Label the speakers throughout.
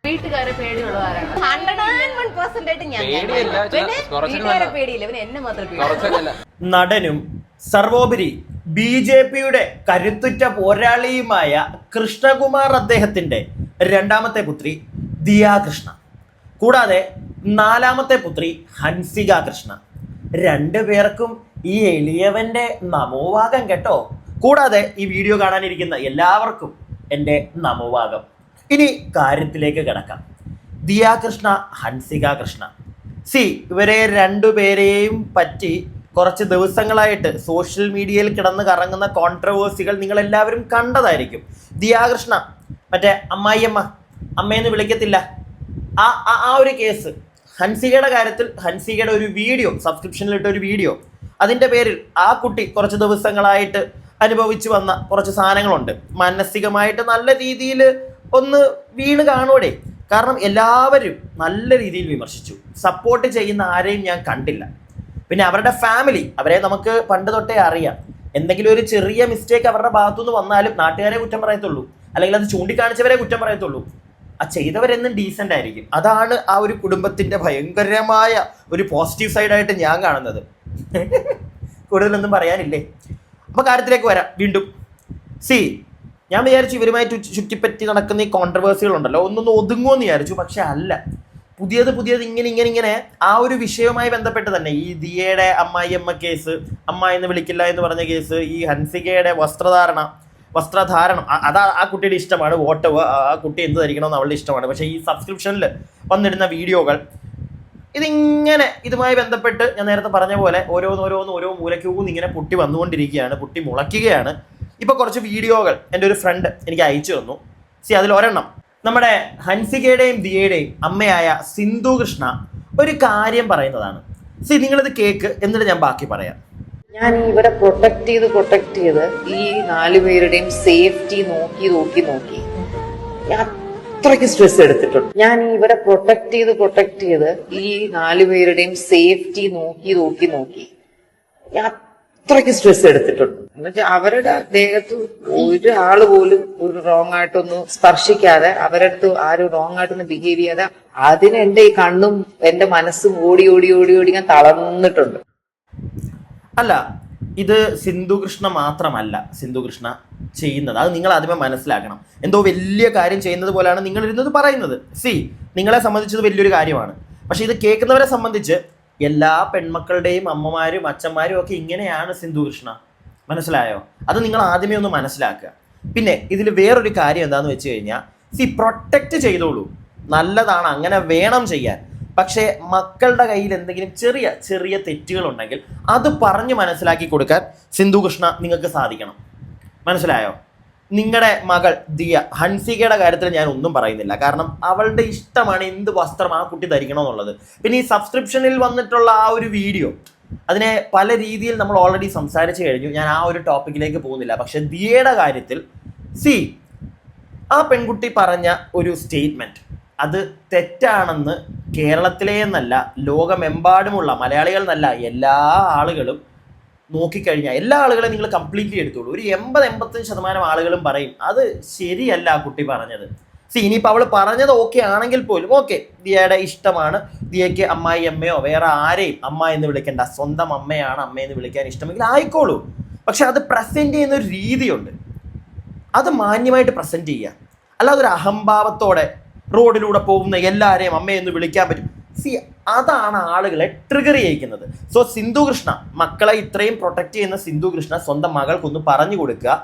Speaker 1: വീട്ടുകാരെ പേടിയുള്ളവരാണ് 101% ഞാൻ വീട്ടുകാരെ പേടിയില്ല, പിന്നെ എന്നെ മാത്രം.
Speaker 2: നടനും സർവോപരി BJPയുടെ കരുത്തുറ്റ പോരാളിയുമായ കൃഷ്ണകുമാർ അദ്ദേഹത്തിന്റെ രണ്ടാമത്തെ പുത്രി ദിയ കൃഷ്ണ, കൂടാതെ നാലാമത്തെ പുത്രി ഹൻസിക കൃഷ്ണ. രണ്ടുപേർക്കും ഈ എളിയവന്റെ നമോവാകം കേട്ടോ. കൂടാതെ ഈ വീഡിയോ കാണാനിരിക്കുന്ന എല്ലാവർക്കും എൻ്റെ നമോവാകം. ഇനി കാര്യത്തിലേക്ക് കിടക്കാം. ദിയ കൃഷ്ണ, ഹൻസിക കൃഷ്ണ. ഇവരെ രണ്ടുപേരെയും പറ്റി കുറച്ച് ദിവസങ്ങളായിട്ട് സോഷ്യൽ മീഡിയയിൽ കിടന്ന് കറങ്ങുന്ന കോൺട്രവേഴ്സികൾ നിങ്ങൾ എല്ലാവരും കണ്ടതായിരിക്കും. ദിയ കൃഷ്ണ മറ്റേ അമ്മായിയമ്മ, അമ്മയെന്ന് വിളിക്കത്തില്ല, ആ ഒരു കേസ്. ഹൻസികയുടെ കാര്യത്തിൽ ഹൻസികയുടെ ഒരു വീഡിയോ, സബ്സ്ക്രിപ്ഷനിലിട്ട ഒരു വീഡിയോ, അതിൻ്റെ പേരിൽ ആ കുട്ടി കുറച്ച് ദിവസങ്ങളായിട്ട് അനുഭവിച്ചു വന്ന കുറച്ച് സാധനങ്ങളുണ്ട്. മാനസികമായിട്ട് നല്ല രീതിയിൽ ഒന്ന് വീണ് കാണൂടെ. കാരണം എല്ലാവരും നല്ല രീതിയിൽ വിമർശിച്ചു. സപ്പോർട്ട് ചെയ്യുന്ന ആരെയും ഞാൻ കണ്ടില്ല. പിന്നെ അവരുടെ ഫാമിലി, അവരെ നമുക്ക് പണ്ട് തൊട്ടേ അറിയാം. എന്തെങ്കിലും ഒരു ചെറിയ മിസ്റ്റേക്ക് അവരുടെ ഭാഗത്തുനിന്ന് വന്നാലും നാട്ടുകാരെ കുറ്റം പറയത്തുള്ളൂ, അല്ലെങ്കിൽ അത് ചൂണ്ടിക്കാണിച്ചവരെ കുറ്റം പറയത്തുള്ളൂ. ആ ചെയ്തവരെന്നും ഡീസൻ്റ് ആയിരിക്കും. അതാണ് ആ ഒരു കുടുംബത്തിൻ്റെ ഭയങ്കരമായ ഒരു പോസിറ്റീവ് സൈഡായിട്ട് ഞാൻ കാണുന്നത്. കൂടുതലൊന്നും പറയാനില്ലേ. അപ്പോൾ കാര്യത്തിലേക്ക് വരാം വീണ്ടും. ഞാൻ വിചാരിച്ചു ഇവരുമായിട്ട് ചുറ്റിപ്പറ്റി നടക്കുന്ന ഈ കോൺട്രവേഴ്സികളുണ്ടല്ലോ ഒന്നൊന്ന് ഒതുങ്ങുമെന്ന് വിചാരിച്ചു. പക്ഷെ അല്ല, പുതിയത് ഇങ്ങനെ ആ ഒരു വിഷയവുമായി ബന്ധപ്പെട്ട് തന്നെ ഈ ദിയയുടെ അമ്മായിയമ്മ കേസ്, അമ്മ എന്ന് വിളിക്കില്ല എന്ന് പറഞ്ഞ കേസ്, ഈ ഹൻസികയുടെ വസ്ത്രധാരണം അതാ ആ കുട്ടിയുടെ ഇഷ്ടമാണ്, വോട്ട് ആ കുട്ടി എന്ത് ധരിക്കണമെന്ന് അവളുടെ ഇഷ്ടമാണ്. പക്ഷേ ഈ സബ്സ്ക്രിപ്ഷനിൽ വന്നിടുന്ന വീഡിയോകൾ ഇതുമായി ബന്ധപ്പെട്ട് ഞാൻ നേരത്തെ പറഞ്ഞ പോലെ ഓരോ മൂലക്കൂന്ന് ഇങ്ങനെ പൊട്ടി വന്നുകൊണ്ടിരിക്കുകയാണ്, പൊട്ടി മുളയ്ക്കുകയാണ്. ഇപ്പോൾ കുറച്ച് വീഡിയോകൾ എൻ്റെ ഒരു ഫ്രണ്ട് എനിക്ക് അയച്ചു തന്നു. അതിലൊരെണ്ണം നമ്മുടെ ഹൻസികയുടെയും ദിയയുടെയും അമ്മയായ സിന്ധു കൃഷ്ണ ഒരു കാര്യം പറയുന്നതാണ്. നിങ്ങളിത് കേക്ക്, എന്നിട്ട് ഞാൻ ബാക്കി പറയാം.
Speaker 3: ഞാൻ ഇവരെ പ്രൊട്ടക്ട് ചെയ്ത് ഈ 4 പേരുടെയും സേഫ്റ്റി നോക്കി ഞാൻ അത്രയ്ക്ക് സ്ട്രെസ് എടുത്തിട്ടുണ്ട്. ഞാൻ ഇവരെ പ്രൊട്ടക്ട് ചെയ്ത് ഈ 4 പേരുടെയും സേഫ്റ്റി നോക്കി ഞാൻ അത്രയ്ക്ക് സ്ട്രെസ് എടുത്തിട്ടുണ്ട്. എന്നുവെച്ചാൽ അവരുടെ ദേഹത്ത് ഒരാള് പോലും ഒരു റോങ് ആയിട്ടൊന്നും സ്പർശിക്കാതെ, അവരുടെ അടുത്ത് ആരും റോങ് ആയിട്ടൊന്നും ബിഹേവ് ചെയ്യാതെ, അതിന് എന്റെ ഈ കണ്ണും എന്റെ മനസ്സും ഓടി ഞാൻ തളർന്നിട്ടുണ്ട്.
Speaker 2: അല്ല, ഇത് സിന്ധു കൃഷ്ണ മാത്രമല്ല സിന്ധു കൃഷ്ണ ചെയ്യുന്നത്. അത് നിങ്ങൾ ആദ്യമേ മനസ്സിലാക്കണം. എന്തോ വലിയ കാര്യം ചെയ്യുന്നത് പോലെയാണ് നിങ്ങൾ ഇരുന്നത് പറയുന്നത്. നിങ്ങളെ സംബന്ധിച്ചത് വലിയൊരു കാര്യമാണ്. പക്ഷെ ഇത് കേൾക്കുന്നവരെ സംബന്ധിച്ച് എല്ലാ പെൺമക്കളുടെയും അമ്മമാരും അച്ഛന്മാരും ഒക്കെ ഇങ്ങനെയാണ് സിന്ധു കൃഷ്ണ. മനസ്സിലായോ? അത് നിങ്ങൾ ആദ്യമേ ഒന്ന് മനസ്സിലാക്കുക. പിന്നെ ഇതിൽ വേറൊരു കാര്യം എന്താണെന്ന് വെച്ച് കഴിഞ്ഞാൽ, പ്രൊട്ടക്റ്റ് ചെയ്തോളൂ, നല്ലതാണ്, അങ്ങനെ വേണം ചെയ്യാൻ. പക്ഷേ മക്കളുടെ കയ്യിൽ എന്തെങ്കിലും ചെറിയ തെറ്റുകളുണ്ടെങ്കിൽ അത് പറഞ്ഞ് മനസ്സിലാക്കി കൊടുക്കാൻ സിന്ധു കൃഷ്ണ നിങ്ങൾക്ക് സാധിക്കണം. മനസ്സിലായോ? നിങ്ങളുടെ മകൾ ദിയ, ഹൻസികയുടെ കാര്യത്തിൽ ഞാൻ ഒന്നും പറയുന്നില്ല. കാരണം അവളുടെ ഇഷ്ടമാണ് എന്ത് വസ്ത്രം ആ കുട്ടി ധരിക്കണമെന്നുള്ളത്. പിന്നെ ഈ സബ്സ്ക്രിപ്ഷനിൽ വന്നിട്ടുള്ള ആ ഒരു വീഡിയോ, അതിനെ പല രീതിയിൽ നമ്മൾ ഓൾറെഡി സംസാരിച്ച് കഴിഞ്ഞു. ഞാൻ ആ ഒരു ടോപ്പിക്കിലേക്ക് പോകുന്നില്ല. പക്ഷെ ദിയയുടെ കാര്യത്തിൽ ആ പെൺകുട്ടി പറഞ്ഞ ഒരു സ്റ്റേറ്റ്മെൻറ്റ് അത് തെറ്റാണെന്ന് കേരളത്തിലെ എന്നല്ല, ലോകമെമ്പാടുമുള്ള മലയാളികൾ എന്നല്ല, എല്ലാ ആളുകളും നോക്കിക്കഴിഞ്ഞാൽ, എല്ലാ ആളുകളെ നിങ്ങൾ കംപ്ലീറ്റ്ലി എടുത്തോളൂ, ഒരു 80-85% ആളുകളും പറയും അത് ശരിയല്ല ആ കുട്ടി പറഞ്ഞത്. ഇനിയിപ്പോൾ അവൾ പറഞ്ഞത് ഓക്കെ ആണെങ്കിൽ പോലും, ഓക്കെ, ദിയയുടെ ഇഷ്ടമാണ്, ദിയയ്ക്ക് അമ്മായി അമ്മയോ വേറെ ആരെയും അമ്മ എന്ന് വിളിക്കേണ്ട, സ്വന്തം അമ്മയാണ് അമ്മയെന്ന് വിളിക്കാൻ ഇഷ്ടമെങ്കിൽ ആയിക്കോളൂ. പക്ഷെ അത് പ്രസൻറ്റ് ചെയ്യുന്ന ഒരു രീതിയുണ്ട്, അത് മാന്യമായിട്ട് പ്രസൻറ്റ് ചെയ്യുക. അല്ലാതെ ഒരു അഹംഭാവത്തോടെ റോഡിലൂടെ പോകുന്ന എല്ലാവരെയും അമ്മയെന്ന് വിളിക്കാൻ പറ്റും. അതാണ് ആളുകളെ ട്രിഗർ ചെയ്യിക്കുന്നത്. സിന്ധു കൃഷ്ണ, മക്കളെ ഇത്രയും പ്രൊട്ടക്റ്റ് ചെയ്യുന്ന സിന്ധു കൃഷ്ണ സ്വന്തം മകൾക്കൊന്ന് പറഞ്ഞു കൊടുക്കുക,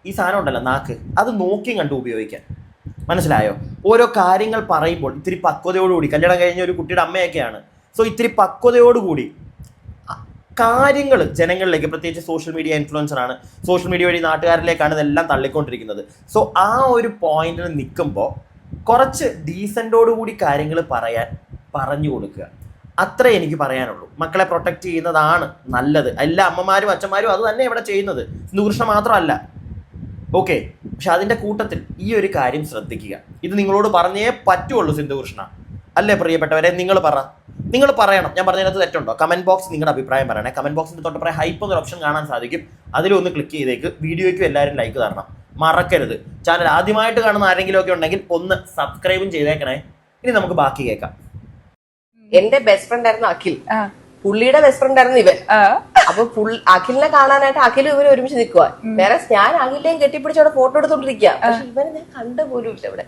Speaker 2: ഈ സാധനം ഉണ്ടല്ലോ നാക്ക്, അത് നോക്കി കണ്ടു ഉപയോഗിക്കാൻ. മനസ്സിലായോ? ഓരോ കാര്യങ്ങൾ പറയുമ്പോൾ ഇത്തിരി പക്വതയോടുകൂടി, കല്യാണം കഴിഞ്ഞ ഒരു കുട്ടിയുടെ അമ്മയൊക്കെയാണ്, ഇത്തിരി പക്വതയോടുകൂടി കാര്യങ്ങൾ ജനങ്ങളിലേക്ക്, പ്രത്യേകിച്ച് സോഷ്യൽ മീഡിയ ഇൻഫ്ലുവൻസറാണ്, സോഷ്യൽ മീഡിയ വഴി നാട്ടുകാരിലേക്കാണ് ഇതെല്ലാം തള്ളിക്കൊണ്ടിരിക്കുന്നത്. ആ ഒരു പോയിന്റിൽ നിൽക്കുമ്പോൾ കുറച്ച് ഡീസൻറ്റോടുകൂടി കാര്യങ്ങൾ പറഞ്ഞു കൊടുക്കുക. അത്രേ എനിക്ക് പറയാനുള്ളൂ. മക്കളെ പ്രൊട്ടക്റ്റ് ചെയ്യുന്നതാണ് നല്ലത്. എല്ലാ അമ്മമാരും അച്ഛന്മാരും അത് തന്നെ ഇവിടെ ചെയ്യുന്നത്, സിന്ധുകൃഷ്ണ മാത്രമല്ല. ഓക്കെ, പക്ഷെ അതിൻ്റെ കൂട്ടത്തിൽ ഈ ഒരു കാര്യം ശ്രദ്ധിക്കുക. ഇത് നിങ്ങളോട് പറഞ്ഞേ പറ്റുള്ളൂ സിന്ധുകൃഷ്ണ. അല്ലേ പ്രിയപ്പെട്ടവരെ? നിങ്ങൾ പറയണം. ഞാൻ പറഞ്ഞതിനകത്ത് തെറ്റുണ്ടോ? കമൻറ്റ് ബോക്സ് നിങ്ങളുടെ അഭിപ്രായം പറയണേ. കമൻറ്റ് ബോക്സിൻ്റെ തൊട്ടപ്പുറം ഹൈപ്പ് എന്നൊരു ഓപ്ഷൻ കാണാൻ സാധിക്കും. അതിലൊന്ന് ക്ലിക്ക് ചെയ്തേക്ക്. വീഡിയോയ്ക്കും എല്ലാവരും ലൈക്ക് തരണം. മറക്കരുത്. ചാനൽ ആദ്യമായിട്ട് കാണുന്ന ആരെങ്കിലും ഒക്കെ ഉണ്ടെങ്കിൽ ഒന്ന് സബ്സ്ക്രൈബും ചെയ്തേക്കണേ. ഇനി നമുക്ക് ബാക്കി കേൾക്കാം.
Speaker 1: എന്റെ ബെസ്റ്റ് ഫ്രണ്ട് ആയിരുന്നു അഖിൽ, പുള്ളിയുടെ ബെസ്റ്റ് ഫ്രണ്ട് ആയിരുന്നു ഇവൻ. അപ്പൊ അഖിലിനെ കാണാനായിട്ട് അഖിലും ഇവര് ഒരുമിച്ച് നിൽക്കുക. വേറെ ഞാൻ അഖിലിനെയും കെട്ടിപ്പിടിച്ച് അവിടെ ഫോട്ടോ എടുത്തോണ്ടിരിക്കുക. പക്ഷെ ഇവനെ ഞാൻ കണ്ടുപോലും ഇല്ല ഇവിടെ.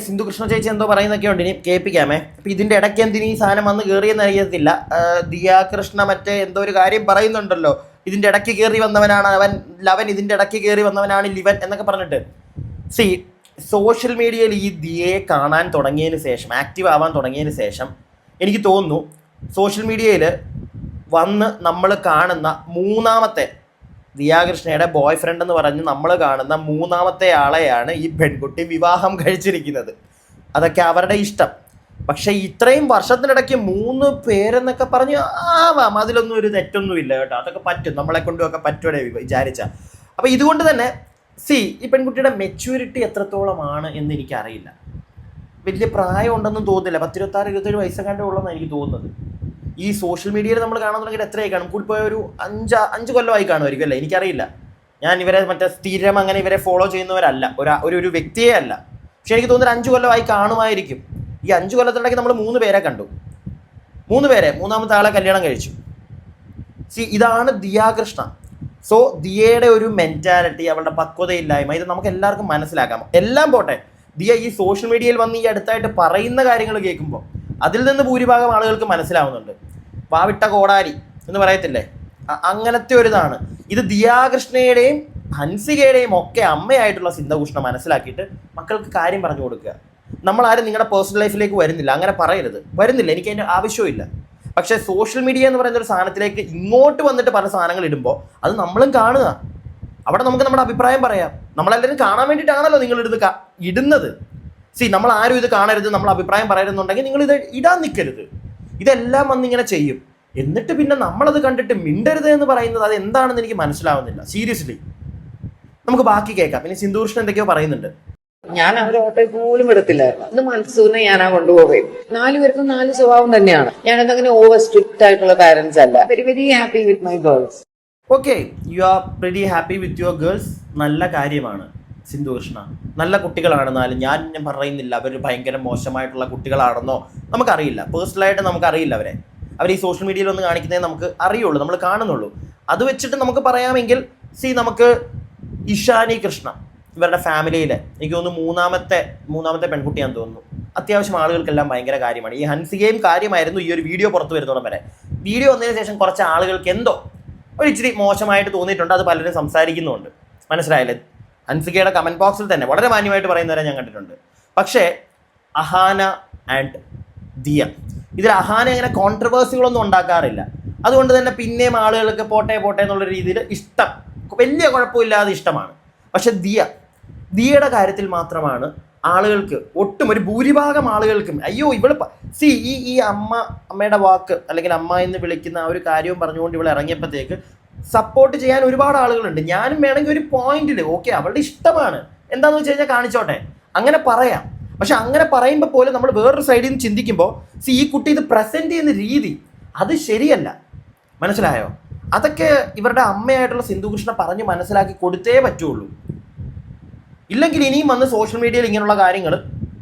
Speaker 2: സിന്ധു കൃഷ്ണ ചേച്ചി എന്തോ പറയുന്നൊക്കെ ഉണ്ട്, ഇനി കേൾപ്പിക്കാമേ. അപ്പൊ ഇതിന്റെ ഇടയ്ക്ക് എന്തിനു ഈ സാധനം വന്ന് കയറിയെന്ന് അറിയത്തില്ല. ദിയാകൃഷ്ണ മറ്റേ എന്തോ ഒരു കാര്യം പറയുന്നുണ്ടല്ലോ, ഇതിന്റെ ഇടയ്ക്ക് കയറി വന്നവനാണ് അവൻ, ലവൻ ഇതിന്റെ ഇടയ്ക്ക് കയറി വന്നവനാണ് ലിവൻ എന്നൊക്കെ പറഞ്ഞിട്ട്. സോഷ്യൽ മീഡിയയിൽ ഈ ദിയയെ കാണാൻ തുടങ്ങിയതിന് ശേഷം, ആക്റ്റീവ് ആവാൻ തുടങ്ങിയതിന് ശേഷം എനിക്ക് തോന്നുന്നു സോഷ്യൽ മീഡിയയിൽ വന്ന് നമ്മൾ കാണുന്ന മൂന്നാമത്തെ ദിയാകൃഷ്ണയുടെ ബോയ് ഫ്രണ്ട് എന്ന് പറഞ്ഞ് നമ്മൾ കാണുന്ന മൂന്നാമത്തെ ആളെയാണ് ഈ പെൺകുട്ടി വിവാഹം കഴിച്ചിരിക്കുന്നത്. അതൊക്കെ അവരുടെ ഇഷ്ടം. പക്ഷെ ഇത്രയും വർഷത്തിനിടയ്ക്ക് 3 പേരെന്നൊക്കെ പറഞ്ഞ് ആവാം, അതിലൊന്നും ഒരു തെറ്റൊന്നുമില്ല കേട്ടോ. അതൊക്കെ പറ്റും, നമ്മളെ കൊണ്ടുമൊക്കെ പറ്റുവടെ വിചാരിച്ച. അപ്പം ഇതുകൊണ്ട് തന്നെ ഈ പെൺകുട്ടിയുടെ മെച്യൂരിറ്റി എത്രത്തോളമാണ് എന്ന് എനിക്കറിയില്ല. വലിയ പ്രായം ഉണ്ടെന്നും തോന്നുന്നില്ല. 26-27 വയസ്സെങ്ങാണ്ടേ ഉള്ളതെന്ന് എനിക്ക് തോന്നുന്നത്. ഈ സോഷ്യൽ മീഡിയയിൽ നമ്മൾ കാണാൻ തുടങ്ങിയിട്ട് എത്രയായി കാണും? കൂടിപ്പോയ ഒരു 5 കൊല്ലമായി കാണുമായിരിക്കും അല്ലേ, എനിക്കറിയില്ല. ഞാൻ ഇവരെ മറ്റേ സ്ഥിരം അങ്ങനെ ഇവരെ ഫോളോ ചെയ്യുന്നവരല്ല, ഒരു വ്യക്തിയെ അല്ല. പക്ഷെ എനിക്ക് തോന്നുന്നത് 5 കൊല്ലമായി കാണുമായിരിക്കും. ഈ 5 കൊല്ലത്തിനിടയ്ക്ക് നമ്മൾ 3 പേരെ കണ്ടു. 3 പേരെ, മൂന്നാമത്തെ ആളെ കല്യാണം കഴിച്ചു. ഇതാണ് ദിയാകൃഷ്ണ. ദിയയുടെ ഒരു മെന്റാലിറ്റി, അവളുടെ പക്വതയില്ലായ്മ, ഇത് നമുക്ക് എല്ലാവർക്കും മനസ്സിലാക്കാം. എല്ലാം പോട്ടെ, ദിയ ഈ സോഷ്യൽ മീഡിയയിൽ വന്ന് ഈ അടുത്തായിട്ട് പറയുന്ന കാര്യങ്ങൾ കേൾക്കുമ്പോൾ അതിൽ നിന്ന് ഭൂരിഭാഗം ആളുകൾക്ക് മനസ്സിലാവുന്നുണ്ട്. വാവിട്ട കോടാരി എന്ന് പറയത്തില്ലേ, അങ്ങനത്തെ ഒരിതാണ്. ഇത് ദിയാകൃഷ്ണയുടെയും ഹൻസികയുടെയും ഒക്കെ അമ്മയായിട്ടുള്ള സിന്ധുകൃഷ്ണ മനസ്സിലാക്കിയിട്ട് മക്കൾക്ക് കാര്യം പറഞ്ഞു കൊടുക്കുക. നമ്മളാരും നിങ്ങളുടെ പേഴ്സണൽ ലൈഫിലേക്ക് വരുന്നില്ല, അങ്ങനെ പറയരുത്. വരുന്നില്ല, എനിക്ക് അതിൻ്റെ ആവശ്യമില്ല. പക്ഷേ സോഷ്യൽ മീഡിയ എന്ന് പറയുന്ന ഒരു സാധനത്തിലേക്ക് ഇങ്ങോട്ട് വന്നിട്ട് പല സാധനങ്ങൾ ഇടുമ്പോൾ അത് നമ്മളും കാണുക. അവിടെ നമുക്ക് നമ്മുടെ അഭിപ്രായം പറയാം. നമ്മളെല്ലാവരും കാണാൻ വേണ്ടിയിട്ടാണല്ലോ നിങ്ങളിത് ഇടുന്നത്. നമ്മൾ ആരും ഇത് കാണരുത്, നമ്മൾ അഭിപ്രായം പറയരുതെന്നുണ്ടെങ്കിൽ നിങ്ങൾ ഇത് ഇടാൻ നിൽക്കരുത്. ഇതെല്ലാം വന്നിങ്ങനെ ചെയ്യും. എന്നിട്ട് പിന്നെ നമ്മളത് കണ്ടിട്ട് മിണ്ടരുത് എന്ന് പറയുന്നത് അത് എന്താണെന്ന് എനിക്ക് മനസ്സിലാവുന്നില്ല. സീരിയസ്ലി നമുക്ക് ബാക്കി കേൾക്കാം. പിന്നെ സിന്ധുകൃഷ്ണൻ എന്തൊക്കെയോ പറയുന്നുണ്ട്.
Speaker 3: ഞാൻ അവരെ ഓട്ടോയിൽ പോലും എടുത്തില്ലായിരുന്നു. അത് മനസ്സൂനെ ഞാനാ കൊണ്ടുപോകും. 4 പേർക്കും 4 സ്വഭാവം തന്നെയാണ്. ഞാനതങ്ങനെ ഓവർ സ്ട്രിക്റ്റ് ആയിട്ടുള്ള പാരന്റ്സ് അല്ല. Very happy with my girls.
Speaker 2: Okay, you are very happy with your girls. നല്ല കാര്യമാണ് സിന്ധുകൃഷ്ണ. നല്ല കുട്ടികളാണെന്നാലും ഞാൻ പറയുന്നില്ല അവർ ഭയങ്കര മോശമായിട്ടുള്ള കുട്ടികളാണെന്നോ നമുക്കറിയില്ല. പേഴ്സണലായിട്ട് നമുക്കറിയില്ല അവരെ. അവർ ഈ സോഷ്യൽ മീഡിയയിൽ ഒന്ന് കാണിക്കുന്നതേ നമുക്ക് അറിയുള്ളൂ, നമ്മൾ കാണുന്നുള്ളൂ. അത് വെച്ചിട്ട് നമുക്ക് പറയാമെങ്കിൽ നമുക്ക് ഇഷാനി കൃഷ്ണ ഇവരുടെ ഫാമിലിയിൽ എനിക്ക് തോന്നുന്നു മൂന്നാമത്തെ പെൺകുട്ടിയാന്ന് തോന്നുന്നു. അത്യാവശ്യം ആളുകൾക്കെല്ലാം ഭയങ്കര കാര്യമാണ്. ഈ ഹൻസികയും കാര്യമായിരുന്നു ഈ ഒരു വീഡിയോ പുറത്തു വരുന്നോളം വരെ. വീഡിയോ വന്നതിന് ശേഷം കുറച്ച് ആളുകൾക്ക് എന്തോ ഒരു ഇച്ചിരി മോശമായിട്ട് തോന്നിയിട്ടുണ്ട്. അത് പലരും സംസാരിക്കുന്നുണ്ട്, മനസ്സിലായില്ലേ? ഹൻസികയുടെ കമൻറ്റ് ബോക്സിൽ തന്നെ വളരെ മാന്യമായിട്ട് പറയുന്നവരെ ഞാൻ കണ്ടിട്ടുണ്ട്. പക്ഷേ അഹാന ആൻഡ് ദിയ, ഇതിൽ അഹാന അങ്ങനെ കോൺട്രവേഴ്സികളൊന്നും ഉണ്ടാക്കാറില്ല. അതുകൊണ്ട് തന്നെ പിന്നെയും ആളുകൾക്ക് പോട്ടെ എന്നുള്ള രീതിയിൽ ഇഷ്ടം, വലിയ കുഴപ്പമില്ലാതെ ഇഷ്ടമാണ്. പക്ഷെ ദിയയുടെ കാര്യത്തിൽ മാത്രമാണ് ആളുകൾക്ക് ഒട്ടും ഒരു ഭൂരിഭാഗം ആളുകൾക്കും അയ്യോ ഇവള് ഈ അമ്മയുടെ വാക്ക് അല്ലെങ്കിൽ അമ്മ എന്ന് വിളിക്കുന്ന ആ ഒരു കാര്യവും പറഞ്ഞുകൊണ്ട് ഇവൾ ഇറങ്ങിയപ്പോഴത്തേക്ക് സപ്പോർട്ട് ചെയ്യാൻ ഒരുപാട് ആളുകളുണ്ട്. ഞാനും വേണമെങ്കിൽ ഒരു പോയിന്റിൽ ഓക്കെ അവളുടെ ഇഷ്ടമാണ് എന്താണെന്ന് വെച്ച് കഴിഞ്ഞാൽ കാണിച്ചോട്ടെ, അങ്ങനെ പറയാം. പക്ഷെ അങ്ങനെ പറയുമ്പോൾ പോലും നമ്മൾ വേറൊരു സൈഡിൽ നിന്ന് ചിന്തിക്കുമ്പോൾ ഈ കുട്ടി ഇത് പ്രസന്റ് ചെയ്യുന്ന രീതി അത് ശരിയല്ല. മനസ്സിലായോ? അതൊക്കെ ഇവരുടെ അമ്മയായിട്ടുള്ള സിന്ധുകൃഷ്ണ പറഞ്ഞ് മനസ്സിലാക്കി കൊടുത്തേ പറ്റുള്ളൂ. ഇല്ലെങ്കിൽ ഇനിയും വന്ന് സോഷ്യൽ മീഡിയയിൽ ഇങ്ങനെയുള്ള കാര്യങ്ങൾ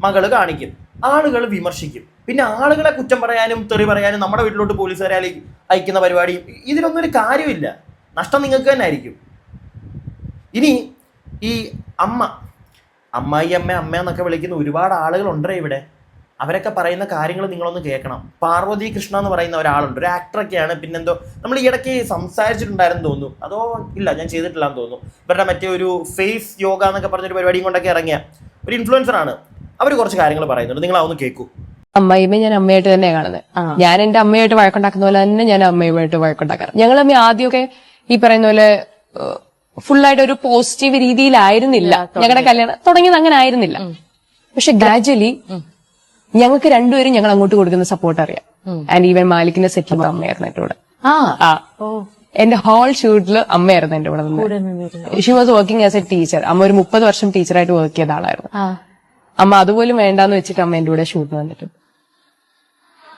Speaker 2: മകള് കാണിക്കും, ആളുകൾ വിമർശിക്കും. പിന്നെ ആളുകളെ കുറ്റം പറയാനും തെറി പറയാനും നമ്മുടെ വീട്ടിലോട്ട് പോലീസുകാരെ അയക്കുന്ന പരിപാടിയും ഇതിലൊന്നും ഒരു കാര്യമില്ല. നഷ്ടം നിങ്ങൾക്ക് തന്നെ ആയിരിക്കും. ഇനി ഈ അമ്മായി അമ്മ എന്നൊക്കെ വിളിക്കുന്ന ഒരുപാട് ആളുകളുണ്ടേ ഇവിടെ. അവരൊക്കെ പറയുന്ന കാര്യങ്ങൾ നിങ്ങളൊന്ന് കേൾക്കണം. പാർവതി കൃഷ്ണ എന്ന് പറയുന്ന ഒരാളുണ്ട്, ഒരു ആക്ടറൊക്കെയാണ്. പിന്നെന്തോ നമ്മൾ ഈ ഇടയ്ക്ക് സംസാരിച്ചിട്ടുണ്ടായിരുന്നു തോന്നുന്നു, അതോ ഇല്ല ഞാൻ ചെയ്തിട്ടില്ലാന്ന് തോന്നുന്നു. ഇവരുടെ മറ്റേ ഒരു ഫേസ് യോഗ എന്നൊക്കെ പറഞ്ഞൊരു പരിപാടിയും കൊണ്ടൊക്കെ ഇറങ്ങിയ ഒരു ഇൻഫ്ലുവൻസറാണ്. അവർ കുറച്ച് കാര്യങ്ങൾ പറയുന്നുണ്ട്, നിങ്ങൾ അതൊന്ന് കേൾക്കൂ.
Speaker 4: അമ്മായിമ്മ ഞാൻ അമ്മയായിട്ട് തന്നെയാണ് കാണുന്നത്. ഞാൻ എന്റെ അമ്മയായിട്ട് വഴക്കുണ്ടാക്കുന്ന പോലെ തന്നെ ഞാൻ അമ്മയുമായിട്ട് വഴക്കുണ്ടാക്കാറ്. ഞങ്ങൾ അമ്മ ആദ്യമൊക്കെ ഈ പറയുന്ന പോലെ ഫുള്ളായിട്ട് ഒരു പോസിറ്റീവ് രീതിയിലായിരുന്നില്ല. ഞങ്ങളുടെ കല്യാണം തുടങ്ങിയത് അങ്ങനെ ആയിരുന്നില്ല. പക്ഷെ ഗ്രാജുവലി ഞങ്ങൾക്ക് രണ്ടുപേരും ഞങ്ങൾ അങ്ങോട്ട് കൊടുക്കുന്ന സപ്പോർട്ട് അറിയാം. ആൻഡ് ഈവൻ മാലിക്കിന്റെ സെറ്റിൽ അമ്മയായിരുന്നു എന്റെ കൂടെ. എന്റെ ഹോൾ ഷൂട്ടില് അമ്മയായിരുന്നു എന്റെ കൂടെ നിന്ന്. She was working as A teacher. അമ്മ ഒരു 30 വർഷം ടീച്ചറായിട്ട് വർക്ക് ചെയ്ത ആളായിരുന്നു. അമ്മ അതുപോലും വേണ്ടാന്ന് വെച്ചിട്ട് അമ്മ എന്റെ കൂടെ ഷൂട്ട് വന്നിട്ട്,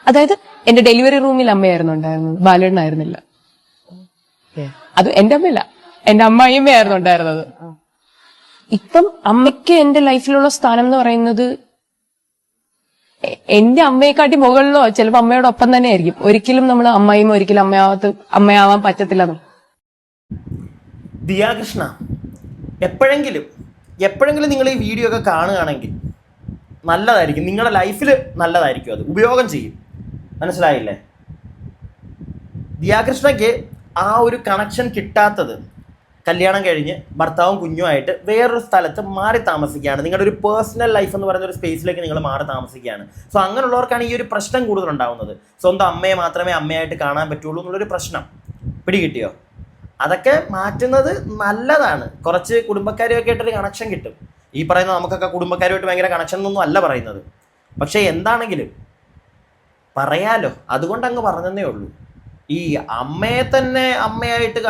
Speaker 4: അതായത് എന്റെ ഡെലിവറി റൂമിൽ അമ്മയായിരുന്നു ഉണ്ടായിരുന്നത്, ബാലേട്ടനായിരുന്നില്ല. അത് എന്റെ അമ്മയില്ല, എന്റെ അമ്മായിയമ്മയായിരുന്നു ഉണ്ടായിരുന്നത്. ഇപ്പം അമ്മയ്ക്ക് എന്റെ ലൈഫിലുള്ള സ്ഥാനം എന്ന് പറയുന്നത് എന്റെ അമ്മയെക്കാട്ടി മുകളിലോ ചിലപ്പോ അമ്മയോടൊപ്പം തന്നെ ആയിരിക്കും. ഒരിക്കലും നമ്മൾ അമ്മായിയും ഒരിക്കലും അമ്മയാവാൻ പറ്റത്തില്ല.
Speaker 2: ദിയാകൃഷ്ണ, എപ്പോഴെങ്കിലും നിങ്ങൾ ഈ വീഡിയോ ഒക്കെ കാണുകയാണെങ്കിൽ നല്ലതായിരിക്കും, നിങ്ങളുടെ ലൈഫിൽ നല്ലതായിരിക്കും, അത് ഉപയോഗം ചെയ്യും. മനസ്സിലായില്ലേ? ദിയാകൃഷ്ണയ്ക്ക് ആ ഒരു കണക്ഷൻ കിട്ടാത്തത് കല്യാണം കഴിഞ്ഞ് ഭർത്താവും കുഞ്ഞുമായിട്ട് വേറൊരു സ്ഥലത്ത് മാറി താമസിക്കുകയാണ്. നിങ്ങളുടെ ഒരു പേഴ്സണൽ ലൈഫ് എന്ന് പറയുന്ന ഒരു സ്പേസിലേക്ക് നിങ്ങൾ മാറി താമസിക്കുകയാണ്. സോ അങ്ങനെയുള്ളവർക്കാണ് ഈ ഒരു പ്രശ്നം കൂടുതലുണ്ടാവുന്നത്. സ്വന്തം അമ്മയെ മാത്രമേ അമ്മയായിട്ട് കാണാൻ പറ്റുള്ളൂ എന്നുള്ളൊരു പ്രശ്നം. പിടികിട്ടിയോ? അതൊക്കെ മാറ്റുന്നത് നല്ലതാണ്. കുറച്ച് കുടുംബക്കാരുമൊക്കെ ആയിട്ടൊരു കണക്ഷൻ കിട്ടും. ഈ പറയുന്ന നമുക്കൊക്കെ കുടുംബക്കാരുമായിട്ട് ഭയങ്കര കണക്ഷൻ എന്നൊന്നും അല്ല പറയുന്നത്. പക്ഷേ എന്താണെങ്കിലും പറയാലോ, അതുകൊണ്ട് അങ്ങ് പറഞ്ഞതേ ഉള്ളൂ. ഈ അമ്മയെ തന്നെ അമ്മയായിട്ട്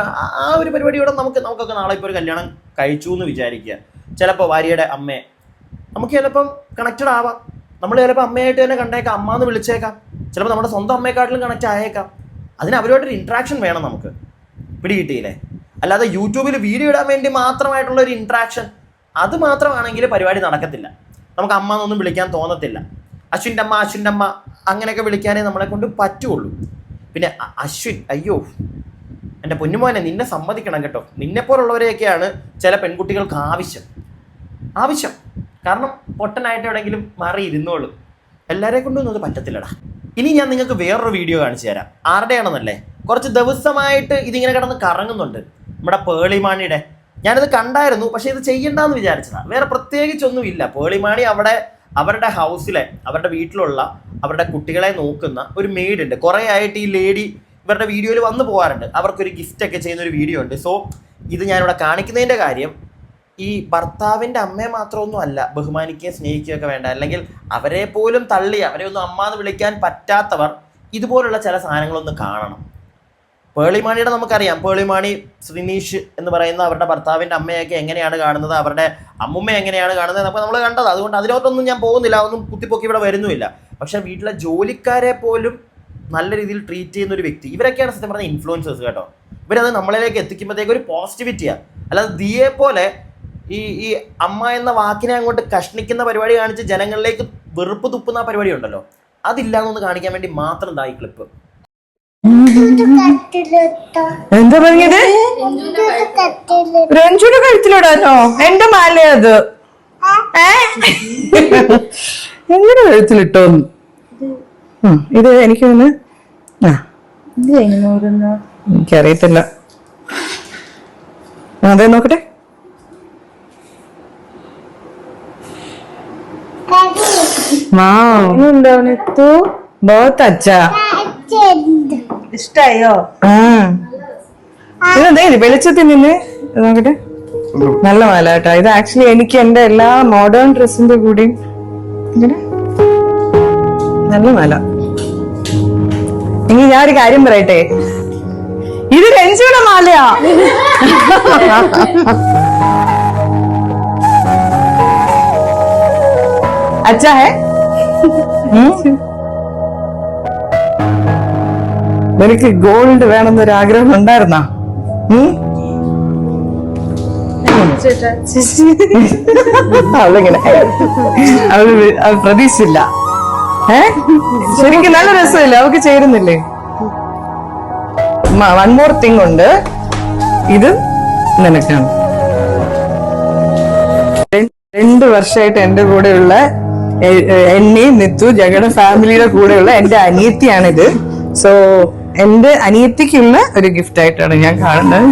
Speaker 2: ആ ഒരു പരിപാടിയോടെ നമുക്കൊക്കെ നാളെ ഇപ്പോൾ ഒരു കല്യാണം കഴിച്ചു എന്ന് വിചാരിക്കുക. ചിലപ്പോൾ ഭാര്യയുടെ അമ്മയെ നമുക്ക് ചിലപ്പം കണക്റ്റഡ് ആവാം. നമ്മൾ ചിലപ്പോൾ അമ്മയായിട്ട് തന്നെ കണ്ടേക്കാം, അമ്മ എന്ന് വിളിച്ചേക്കാം. ചിലപ്പോൾ നമ്മുടെ സ്വന്തം അമ്മയെക്കാട്ടിലും കണക്റ്റ് ആയേക്കാം. അതിന് അവരുമായിട്ടൊരു ഇൻട്രാക്ഷൻ വേണം നമുക്ക്. പിടികിട്ടിയില്ലേ? അല്ലാതെ യൂട്യൂബിൽ വീഡിയോ ഇടാൻ വേണ്ടി മാത്രമായിട്ടുള്ള ഒരു ഇൻട്രാക്ഷൻ, അത് മാത്രമാണെങ്കിൽ പരിപാടി നടക്കത്തില്ല. നമുക്ക് അമ്മ എന്നൊന്നും വിളിക്കാൻ തോന്നത്തില്ല. അശ്വിൻ്റെ അമ്മ അങ്ങനെയൊക്കെ വിളിക്കാനേ നമ്മളെ കൊണ്ട് പറ്റുള്ളൂ. പിന്നെ അശ്വിൻ, അയ്യോ എൻ്റെ പൊന്നുമോനെ, നിന്നെ സമ്മതിക്കണം കേട്ടോ. നിന്നെപ്പോലുള്ളവരെയൊക്കെയാണ് ചില പെൺകുട്ടികൾക്ക് ആവശ്യം. കാരണം പൊട്ടനായിട്ട് എവിടെയെങ്കിലും മാറി ഇരുന്നോളും. എല്ലാവരെ കൊണ്ടൊന്നും അത് പറ്റത്തില്ലടാ. ഇനി ഞാൻ നിങ്ങൾക്ക് വേറൊരു വീഡിയോ കാണിച്ചു തരാം. ആരുടെയാണെന്നല്ലേ, കുറച്ച് ദിവസമായിട്ട് ഇതിങ്ങനെ കിടന്ന് കറങ്ങുന്നുണ്ട്, നമ്മുടെ പേളിമാണിയുടെ. ഞാനിത് കണ്ടായിരുന്നു, പക്ഷേ ഇത് ചെയ്യണ്ടെന്ന് വിചാരിച്ചതാണ്. വേറെ പ്രത്യേകിച്ചൊന്നുമില്ല. പേളിമാണി അവരുടെ ഹൗസിലെ, അവരുടെ വീട്ടിലുള്ള അവരുടെ കുട്ടികളെ നോക്കുന്ന ഒരു മെയ്ഡ് ഉണ്ട്. കുറേ ആയിട്ട് ഈ ലേഡി ഇവരുടെ വീഡിയോയിൽ വന്നു പോകാറുണ്ട്. അവർക്കൊരു ഗിഫ്റ്റൊക്കെ ചെയ്യുന്ന ഒരു വീഡിയോ ഉണ്ട്. സോ ഇത് ഞാനിവിടെ കാണിക്കുന്നതിൻ്റെ കാര്യം, ഈ ഭർത്താവിൻ്റെ അമ്മയെ മാത്രമൊന്നും അല്ല ബഹുമാനിക്കുകയും സ്നേഹിക്കുകയൊക്കെ വേണ്ട, അല്ലെങ്കിൽ അവരെ പോലും തള്ളി അവരെ ഒന്നും അമ്മ എന്ന് വിളിക്കാൻ പറ്റാത്തവർ ഇതുപോലുള്ള ചില സാധനങ്ങളൊന്ന് കാണണം. പേളിമാണിയുടെ നമുക്കറിയാം, പേളിമാണി ശ്രീനീഷ് എന്ന് പറയുന്ന അവരുടെ ഭർത്താവിൻ്റെ അമ്മയൊക്കെ എങ്ങനെയാണ് കാണുന്നത്, അവരുടെ അമ്മുമ്മ എങ്ങനെയാണ് കാണുന്നത് എന്നൊക്കെ നമ്മൾ കണ്ടത്. അതുകൊണ്ട് അതിലോട്ടൊന്നും ഞാൻ പോകുന്നില്ല, ഒന്നും കുത്തിപ്പൊക്കി ഇവിടെ വരുന്നുമില്ല. പക്ഷേ വീട്ടിലെ ജോലിക്കാരെ പോലും നല്ല രീതിയിൽ ട്രീറ്റ് ചെയ്യുന്ന ഒരു വ്യക്തി. ഇവരൊക്കെയാണ് സത്യം പറഞ്ഞ ഇൻഫ്ലുവൻസേഴ്സ് കേട്ടോ. ഇവരത് നമ്മളിലേക്ക് എത്തിക്കുമ്പോഴത്തേക്ക് ഒരു പോസിറ്റിവിറ്റിയാണ്. അല്ലാതെ ദിയെ പോലെ ഈ അമ്മ എന്ന വാക്കിനെ അങ്ങോട്ട് കഷ്ണിക്കുന്ന പരിപാടി കാണിച്ച് ജനങ്ങളിലേക്ക് വെറുപ്പ് തുപ്പുന്ന പരിപാടി ഉണ്ടല്ലോ, അതില്ലാന്നൊന്ന് കാണിക്കാൻ വേണ്ടി മാത്രം ഈ ക്ലിപ്പ്.
Speaker 5: എന്താ പറഞ്ഞത്? രഞ്ജുയുടെ കഴുത്തിലിടാനോ? എന്റെ മാലയത് എങ്ങനെ കഴുത്തിലിട്ടോന്ന്? ഇത് എനിക്കൊന്ന് എനിക്കറിയത്തില്ല. അതെ, നോക്കട്ടെ. ഇഷ്ടായോ? ഇതെന്താ വെളിച്ചത്തിൽ നിന്ന് നോക്കട്ടെ. നല്ല മാല കേട്ടോ. ഇത് ആക്ച്വലി എനിക്ക് എന്റെ എല്ലാ മോഡേൺ ഡ്രസ്സിന്റെ കൂടെയും നല്ല മാല. ഇനി ഞാനൊരു കാര്യം പറയട്ടെ, ഇത് രഞ്ജുയുടെ മാലയാ. അച്ഛാ ഹേ, നിനക്ക് ഗോൾഡ് വേണമെന്നൊരു ആഗ്രഹം ഉണ്ടായിരുന്നാ? അവളിങ്ങനെ അവൾ പ്രതീക്ഷിച്ചില്ല. ശരിക്കും നല്ല രസമില്ല? അവൾക്ക് ചേരുന്നില്ലേ? വൺ മോർ തിങ് ഉണ്ട്, ഇത് നിനക്കാണ്. 2 വർഷമായിട്ട് എന്റെ കൂടെയുള്ള എന്നെയും നിത്തു ഞങ്ങളുടെ ഫാമിലിയുടെ കൂടെയുള്ള എന്റെ അനിയത്തിയാണിത്. സോ എന്റെ അനിയത്തിക്കുള്ള ഒരു ഗിഫ്റ്റ് ആയിട്ടാണ് ഞാൻ കാണുന്നത്.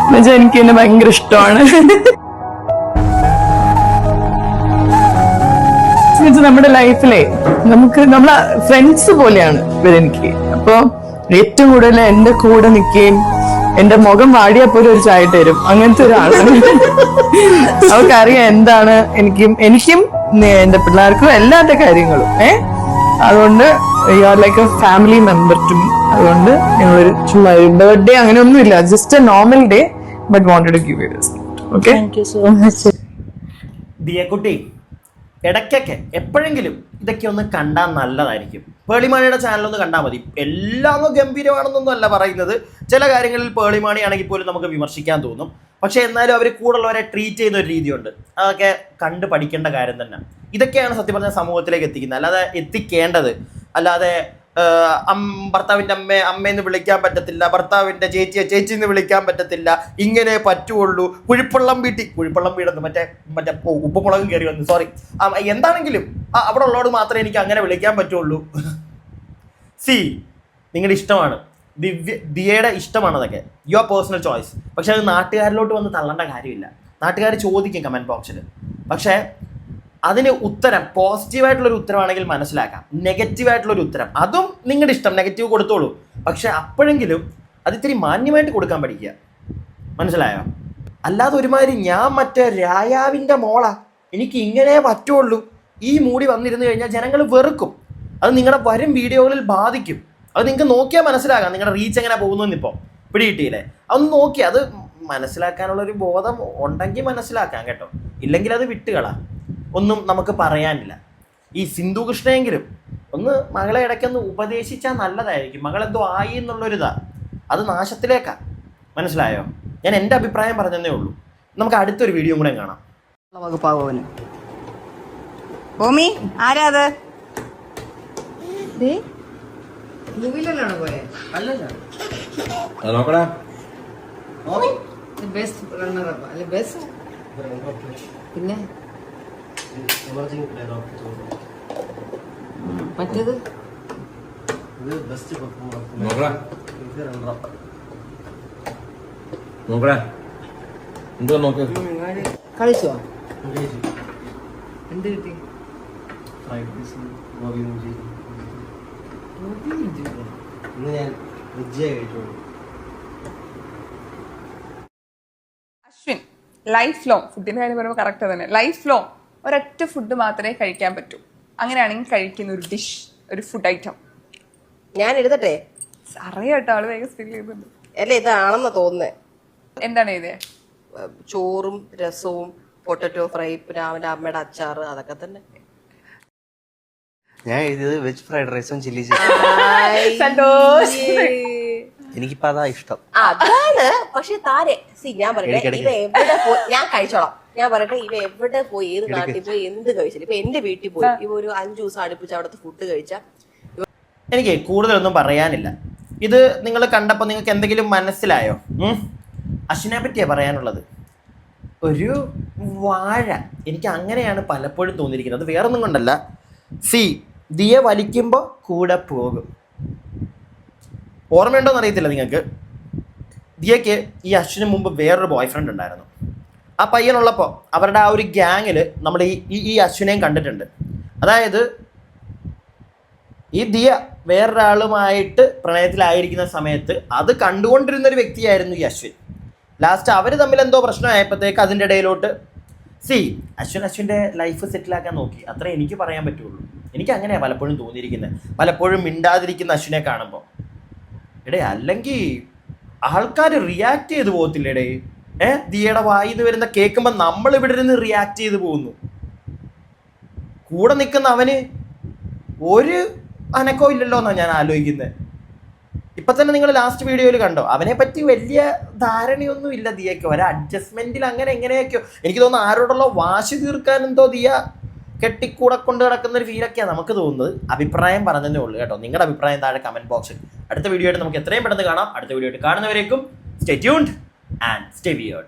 Speaker 5: എന്നുവെച്ചാൽ എനിക്ക് എന്നെ ഭയങ്കര ഇഷ്ടമാണ്. നമ്മുടെ ലൈഫിലെ നമ്മളെ ഫ്രണ്ട്സ് പോലെയാണ് ഇവരെനിക്ക്. അപ്പൊ ഏറ്റവും കൂടുതൽ എന്റെ കൂടെ നിൽക്കുകയും എന്റെ മുഖം വാടിയാൽ പോലും ഒരു ചായ തരും, അങ്ങനത്തെ ഒരാളാണ്. അവർക്കറിയാം എന്താണ് എനിക്കും എന്റെ പിള്ളേർക്കും എല്ലാത്ത കാര്യങ്ങളും. അതുകൊണ്ട് you are like a family member to me. അതുകൊണ്ട് ഞങ്ങളൊരു ചുമ്മാ ഒരു ബർത്ത്ഡേ അങ്ങനെ ഒന്നുമില്ല, just a normal day, but wanted to give you this gift. Okay,
Speaker 3: thank you so much.
Speaker 2: ദിയക്കുട്ടി, ഇടയ്ക്കൊക്കെ എപ്പോഴെങ്കിലും ഇതൊക്കെ ഒന്ന് കണ്ടാൽ നല്ലതായിരിക്കും. പേളിമാണിയുടെ ചാനലൊന്ന് കണ്ടാൽ മതി. എല്ലാം ഗംഭീരമാണെന്നൊന്നും അല്ല പറയുന്നത്. ചില കാര്യങ്ങളിൽ പേളിമാണി ആണെങ്കിൽ പോലും നമുക്ക് വിമർശിക്കാൻ തോന്നും. പക്ഷേ എന്നാലും അവർ കൂടുള്ളവരെ ട്രീറ്റ് ചെയ്യുന്ന ഒരു രീതിയുണ്ട്, അതൊക്കെ കണ്ട് പഠിക്കേണ്ട കാര്യം തന്നെ. ഇതൊക്കെയാണ് സത്യം പറഞ്ഞാൽ സമൂഹത്തിലേക്ക് എത്തിക്കുന്നത്, അല്ലാതെ എത്തിക്കേണ്ടത്. അല്ലാതെ ഭർത്താവിൻ്റെ അമ്മയെന്ന് വിളിക്കാൻ പറ്റത്തില്ല, ഭർത്താവിൻ്റെ ചേച്ചിന്ന് വിളിക്കാൻ പറ്റത്തില്ല, ഇങ്ങനെ പറ്റുള്ളൂ, കുഴിപ്പള്ളം വീടെന്ന് മറ്റേ ഉപ്പുമുളകും കയറി വന്നു, സോറി, എന്താണെങ്കിലും അവിടെ ഉള്ളവരോട് മാത്രമേ എനിക്ക് അങ്ങനെ വിളിക്കാൻ പറ്റുള്ളൂ. സി, നിങ്ങളുടെ ഇഷ്ടമാണ്, ദിയയുടെ ഇഷ്ടമാണ്, അതൊക്കെ യുവർ പേഴ്സണൽ ചോയ്സ്. പക്ഷെ അത് നാട്ടുകാരിലോട്ട് വന്ന് തള്ളേണ്ട കാര്യമില്ല. നാട്ടുകാർ ചോദിക്കും കമൻറ്റ് ബോക്സിൽ, പക്ഷേ അതിന് ഉത്തരം പോസിറ്റീവായിട്ടുള്ളൊരു ഉത്തരവാണെങ്കിൽ മനസ്സിലാക്കാം, നെഗറ്റീവായിട്ടുള്ളൊരു ഉത്തരം അതും നിങ്ങളുടെ ഇഷ്ടം, നെഗറ്റീവ് കൊടുത്തോളൂ. പക്ഷെ അപ്പോഴെങ്കിലും അത് ഇത്തിരി മാന്യമായിട്ട് കൊടുക്കാൻ പഠിക്കുക, മനസ്സിലായോ? അല്ലാതെ ഒരുമാതിരി ഞാൻ മറ്റേ രായാവിൻ്റെ മോളാ, എനിക്ക് ഇങ്ങനെ പറ്റുള്ളൂ, ഈ മൂടി വന്നിരുന്നു കഴിഞ്ഞാൽ ജനങ്ങൾ വെറുക്കും. അത് നിങ്ങളുടെ വരും വീഡിയോകളിൽ ബാധിക്കും. അത് നിങ്ങൾക്ക് നോക്കിയാൽ മനസ്സിലാകാം നിങ്ങളുടെ റീച്ച് എങ്ങനെ പോകുന്നു. ഇപ്പോൾ പിടികിട്ടിയില്ലേ? അതൊന്ന് നോക്കി അത് മനസ്സിലാക്കാനുള്ളൊരു ബോധം ഉണ്ടെങ്കിൽ മനസ്സിലാക്കാം കേട്ടോ, ഇല്ലെങ്കിൽ അത് വിട്ടുകളാ, ഒന്നും നമുക്ക് പറയാനില്ല. ഈ സിന്ധു കൃഷ്ണയെങ്കിലും ഒന്ന് മകളെ ഇടയ്ക്കൊന്ന് ഉപദേശിച്ചാൽ നല്ലതായിരിക്കും. മകളെന്തോ ആയി എന്നുള്ളൊരിതാ, അത് നാശത്തിലേക്കാ, മനസ്സിലായോ? ഞാൻ എൻ്റെ അഭിപ്രായം പറഞ്ഞതേ ഉള്ളൂ. നമുക്ക് അടുത്തൊരു വീഡിയോ കൂടെ കാണാം.
Speaker 6: വകുപ്പാകുവന് ഭൂമി ആരാ അത്?
Speaker 3: മൂവിയിലാണോ പോയെ? ബെസ്റ്റ് റണ്ണറപ്പ് അല്ലെ? ബെസ്റ്റ് പിന്നെ മറ്റേത് കളിച്ചോ? എന്ത് കിട്ടി?
Speaker 7: അശ്വിൻ ലൈഫ് ലോങ് ഫുഡിന്റെ കാര്യം പറയുമ്പോൾ കറക്റ്റ് തന്നെ, ലൈഫ് ലോങ് ഒരൊറ്റ ഫുഡ് മാത്രമേ കഴിക്കാൻ പറ്റൂ. അങ്ങനെയാണെങ്കിൽ കഴിക്കുന്ന ഒരു ഡിഷ്, ഒരു ഫുഡ് ഐറ്റം
Speaker 1: ഞാൻ എഴുതട്ടെ?
Speaker 7: അറിയാട്ടോ, ആള് വേഗം സ്പീൽ ചെയ്തിട്ടുണ്ട്.
Speaker 1: അല്ല, ഇതാണെന്ന് തോന്നുന്നേ.
Speaker 7: എന്താണ് ഇത്?
Speaker 1: ചോറും രസവും പൊട്ടറ്റോ ഫ്രൈ, പിന്നെ അവന്റെ അമ്മയുടെ അച്ചാറ്, അതൊക്കെ തന്നെ.
Speaker 8: ഞാൻ എഴുതിയത് വെജ് ഫ്രൈഡ് റൈസും ചില്ലി
Speaker 7: സന്തോഷം.
Speaker 8: എനിക്കിപ്പോ അതാ ഇഷ്ടം.
Speaker 1: അതാണ്. പക്ഷെ താരെ ഞാൻ പറയട്ടെ, ഇവ എവിടെ പോയി ഞാൻ കഴിച്ചോളാം. ഞാൻ പറയട്ടെ, ഇവ എവിടെ പോയി, ഏത് നാട്ടിൽ പോയി, എന്ത് കഴിച്ചില്ല. ഇപ്പൊ എന്റെ വീട്ടിൽ പോയി ഇവ ഒരു 5 ദിവസം അടുപ്പിച്ച് അവിടുത്തെ ഫുഡ് കഴിച്ച.
Speaker 2: എനിക്ക് കൂടുതലൊന്നും പറയാനില്ല. ഇത് നിങ്ങൾ കണ്ടപ്പോൾ നിങ്ങൾക്ക് എന്തെങ്കിലും മനസ്സിലായോ? അശ്വിനെ പറ്റിയാ പറയാനുള്ളത്. ഒരു വാഴ, എനിക്ക് അങ്ങനെയാണ് പലപ്പോഴും തോന്നിയിരിക്കുന്നത്. വേറൊന്നും കൊണ്ടല്ല. സി, ദിയ വലിക്കുമ്പോൾ കൂടെ പോകും. ഓർമ്മയുണ്ടോയെന്ന് അറിയത്തില്ല നിങ്ങൾക്ക്. ദിയയ്ക്ക് ഈ അശ്വിന് മുമ്പ് വേറൊരു ബോയ് ഫ്രണ്ട് ഉണ്ടായിരുന്നു. ആ പയ്യനുള്ളപ്പോൾ അവരുടെ ആ ഒരു ഗ്യാങ്ങിൽ നമ്മൾ ഈ അശ്വിനെയും കണ്ടിട്ടുണ്ട്. അതായത് ഈ ദിയ വേറൊരാളുമായിട്ട് പ്രണയത്തിലായിരിക്കുന്ന സമയത്ത് അത് കണ്ടുകൊണ്ടിരുന്നൊരു വ്യക്തിയായിരുന്നു ഈ അശ്വിൻ. ലാസ്റ്റ് അവർ തമ്മിൽ എന്തോ പ്രശ്നമായപ്പോഴത്തേക്ക് അതിൻ്റെ ഇടയിലോട്ട് അശ്വിൻ്റെ ലൈഫ് സെറ്റിലാക്കാൻ നോക്കി. അത്രേ എനിക്ക് പറയാൻ പറ്റുള്ളൂ. എനിക്ക് അങ്ങനെയാണ് പലപ്പോഴും തോന്നിയിരിക്കുന്നത്. പലപ്പോഴും മിണ്ടാതിരിക്കുന്ന അശ്വിനെ കാണുമ്പോൾ അല്ലെങ്കിൽ ആൾക്കാർ റിയാക്ട് ചെയ്ത് പോകത്തില്ലേടേ? ദിയയുടെ വായിന്ന് വരുന്ന കേൾക്കുമ്പോൾ നമ്മൾ ഇവിടെ ഇരുന്ന് റിയാക്ട് ചെയ്ത് പോകുന്നു. കൂടെ നിൽക്കുന്ന അവന് ഒരു അനക്കവും ഇല്ലല്ലോ എന്നാണ് ഞാൻ ആലോചിക്കുന്നത്. ഇപ്പം തന്നെ നിങ്ങൾ ലാസ്റ്റ് വീഡിയോയിൽ കണ്ടോ, അവനെ പറ്റി വലിയ ധാരണയൊന്നും ഇല്ല ദിയയ്ക്ക്. ഒരു അഡ്ജസ്റ്റ്മെന്റിൽ അങ്ങനെ എങ്ങനെയൊക്കെയോ എനിക്ക് തോന്നുന്നു. ആരോടുള്ള വാശി തീർക്കാൻ എന്തോ ദിയ കെട്ടിക്കൂടെ കൊണ്ട് കിടക്കുന്ന ഒരു ഫീലൊക്കെയാണ് നമുക്ക് തോന്നുന്നത്. അഭിപ്രായം പറഞ്ഞതേ ഉള്ളൂ കേട്ടോ. നിങ്ങളുടെ അഭിപ്രായം താഴെ കമന്റ് ബോക്സിൽ. അടുത്ത വീഡിയോ ആയിട്ട് നമുക്ക് എത്രയും പെട്ടെന്ന് കാണാം. അടുത്ത വീഡിയോ ആയിട്ട് കാണുന്നവരേക്കും stay tuned and stay weird.